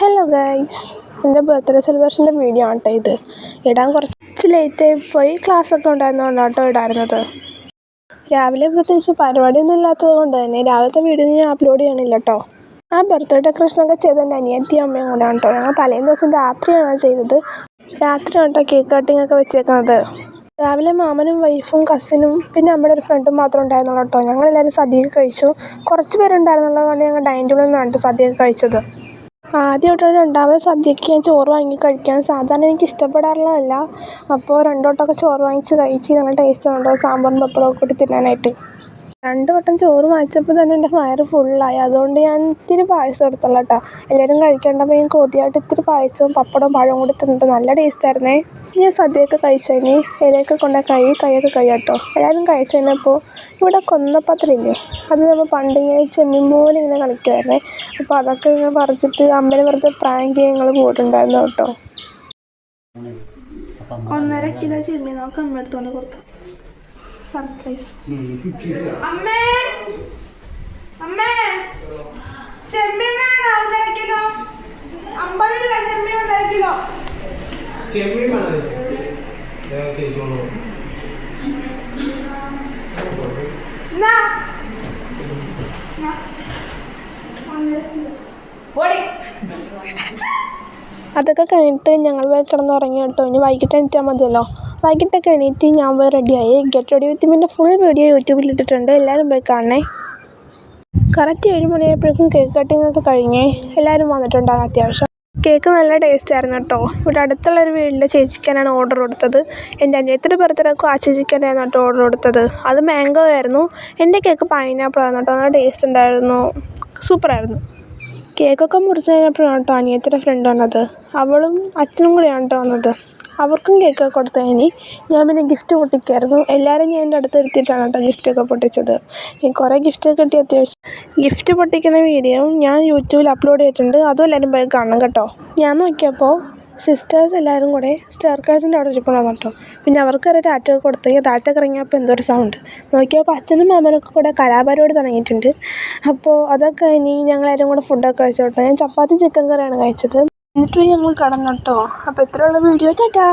Hello guys, എൻ്റെ birthday സെലിബ്രേഷൻ്റെ video ആണ് കേട്ടോ ഇത്. ഇടാൻ കുറച്ച് ലേറ്റായി പോയി, ക്ലാസ്സൊക്കെ ഉണ്ടായിരുന്നതുകൊണ്ടാണ് കേട്ടോ ഇടാറുന്നത്. രാവിലെ പ്രത്യേകിച്ച് പരിപാടിയൊന്നും ഇല്ലാത്തത് കൊണ്ട് തന്നെ രാവിലത്തെ വീഡിയോ ഞാൻ അപ്ലോഡ് ചെയ്യണില്ല കേട്ടോ. ആ ബർത്ത്ഡേ ഡെക്കറേഷനൊക്കെ ചെയ്ത് എൻ്റെ അനിയത്തിയും അമ്മയും കൂടെയാണ് കേട്ടോ. ഞങ്ങൾ തലേന്ന് ദിവസം രാത്രിയാണ് ചെയ്തത്. രാത്രിയാണ് കേട്ടോ കേക്ക് കട്ടിംഗ് ഒക്കെ വെച്ചേക്കുന്നത്. രാവിലെ മാമനും വൈഫും കസിനും പിന്നെ നമ്മുടെ ഒരു ഫ്രണ്ടും മാത്രം ഉണ്ടായിരുന്നുള്ളൂ കേട്ടോ. ഞങ്ങളെല്ലാവരും സദ്യയൊക്കെ കഴിച്ചു. കുറച്ച് പേരുണ്ടായിരുന്നുള്ളത് കൊണ്ട് ഞങ്ങൾ ഡൈനിങ് ടേബിളിൽ നിന്നാണ് കേട്ടോ സദ്യയൊക്കെ കഴിച്ചത്. ആദ്യമായിട്ടാണ് രണ്ടാമത് സദ്യക്ക് ഞാൻ ചോറ് വാങ്ങി കഴിക്കാൻ. സാധാരണ എനിക്ക് ഇഷ്ടപ്പെടാറുള്ളതല്ല. അപ്പോൾ രണ്ടു വട്ടമൊക്കെ ചോറ് വാങ്ങിച്ച് കഴിച്ച് നല്ല ടേസ്റ്റ് ആണ് സാമ്പാറും പപ്പടമൊക്കെ കൂട്ടി തിന്നാനായിട്ട്. 2 വട്ടം ചോറ് വാങ്ങിച്ചപ്പോൾ തന്നെ എൻ്റെ വയറ് ഫുള്ളായി. അതുകൊണ്ട് ഞാൻ ഇത്തിരി പായസം എടുത്തുള്ളൂ കേട്ടോ. എല്ലാവരും കഴിക്കേണ്ടപ്പോൾ ഞാൻ കൊതിയായിട്ട് ഇത്തിരി പായസവും പപ്പടവും പഴവും കൂടി തിന്നിട്ട് നല്ല ടേസ്റ്റായിരുന്നേ. ഞാൻ സദ്യയൊക്കെ കഴിച്ചതിന് ഇലയൊക്കെ കൊണ്ടുപോയി കൈയൊക്കെ കേട്ടോ. എല്ലാവരും കഴിച്ചു കഴിഞ്ഞപ്പോൾ ഇവിടെ കൊന്നപ്പത്തിലില്ലേ, അത് നമ്മൾ പണ്ടിങ്ങനെ ചെമ്മീൻ പോലെ ഇങ്ങനെ കളിക്കുമായിരുന്നേ. അപ്പോൾ അതൊക്കെ ഇങ്ങനെ പറിച്ചിട്ട് അമ്മേനെ വെറുതെ പ്രാങ്ക് ചെയ്യാൻ ഞങ്ങൾ പോയിട്ടുണ്ടായിരുന്നു കേട്ടോ. 1.5 കിലോ ചെമ്മീൻ നമുക്ക് അമ്മ എടുത്തുകൊണ്ട് കൊടുത്തു. സർപ്രൈസ്. അമ്മേ അമ്മേ ചെമ്മീൻ 1.5 കിലോ 50 രൂപ ചെമ്മീൻ 1.5 കിലോ ചെമ്മീൻ അതൊക്കെ കഴിഞ്ഞിട്ട് ഞങ്ങൾ പോയി കിടന്നുറങ്ങി കേട്ടോ. ഇനി വൈകിട്ട് എണീറ്റാൽ മതിയല്ലോ. വൈകിട്ടൊക്കെ എണീറ്റ് ഞാൻ പോയി റെഡിയായി. ഗെറ്റ് റെഡി വിത്ത് മീൻ്റെ ഫുൾ വീഡിയോ യൂട്യൂബിൽ ഇട്ടിട്ടുണ്ട്, എല്ലാവരും പോയി കാണണേ. കറക്റ്റ് 7 മണിയായപ്പോഴേക്കും കേക്ക് കട്ടിംഗ് ഒക്കെ കഴിഞ്ഞേ. എല്ലാവരും വന്നിട്ടുണ്ടാകും. അത്യാവശ്യം കേക്ക് നല്ല ടേസ്റ്റ് ആയിരുന്നു കേട്ടോ. ഇവിടെ അടുത്തുള്ളൊരു വീട്ടിലെ ചേച്ചിക്കാനാണ് ഓർഡർ കൊടുത്തത്. എൻ്റെ അനിയത്തിയുടെ ബർത്ത്ഡേക്കും ആ ചേച്ചിക്കാനായിരുന്നു കേട്ടോ ഓർഡർ കൊടുത്തത്. അത് മാംഗോ ആയിരുന്നു. എൻ്റെ കേക്ക് പൈനാപ്പിൾ ആയിരുന്നു കേട്ടോ. നല്ല ടേസ്റ്റ് ഉണ്ടായിരുന്നു, സൂപ്പറായിരുന്നു. കേക്കൊക്കെ മുറിച്ച് കഴിഞ്ഞപ്പോഴാണ് കേട്ടോ അനിയത്തിയുടെ ഫ്രണ്ട് വന്നത്. അവളും അച്ഛനും കൂടെയാണ് കേട്ടോ വന്നത്. അവർക്കും കേക്കൊക്കെ കൊടുത്തു കഴിഞ്ഞ് ഞാൻ പിന്നെ ഗിഫ്റ്റ് പൊട്ടിക്കായിരുന്നു. എല്ലാവരും ഞാൻ എൻ്റെ അടുത്ത് ഇരുത്തിയിട്ടാണ് കേട്ടോ ഗിഫ്റ്റൊക്കെ പൊട്ടിച്ചത്. കുറേ ഗിഫ്റ്റൊക്കെ കിട്ടി. അത്യാവശ്യം ഗിഫ്റ്റ് പൊട്ടിക്കുന്ന വീഡിയോ ഞാൻ യൂട്യൂബിൽ അപ്ലോഡ് ചെയ്തിട്ടുണ്ട്, അതും എല്ലാവരും പോയി കാണണം കേട്ടോ. ഞാൻ നോക്കിയപ്പോൾ സിസ്റ്റേഴ്സ് എല്ലാവരും കൂടെ സ്റ്റെയർകേസിൻ്റെ അവിടെ ഇരിപ്പുണ്ടായിരുന്നു കേട്ടോ. പിന്നെ അവർക്ക് ഒരു ടാറ്റ കൊടുത്ത് താഴത്തേക്ക് ഇറങ്ങിയപ്പോൾ എന്തൊരു സൗണ്ട് നോക്കിയപ്പോൾ അച്ഛനും മാമനൊക്കെ കൂടെ കലാപരിപാടി തുടങ്ങിയിട്ടുണ്ട്. അപ്പോൾ അതൊക്കെ കഴിഞ്ഞ് ഞങ്ങളെല്ലാവരും കൂടെ ഫുഡൊക്കെ കഴിച്ചു കേട്ടോ. ഞാൻ ചപ്പാത്തി ചിക്കൻ കറിയാണ് കഴിച്ചത്. എന്നിട്ട് ഞങ്ങൾ കടന്നു കേട്ടോ. അപ്പോൾ ഇത്രയുള്ള വീഡിയോ. ടാറ്റാ.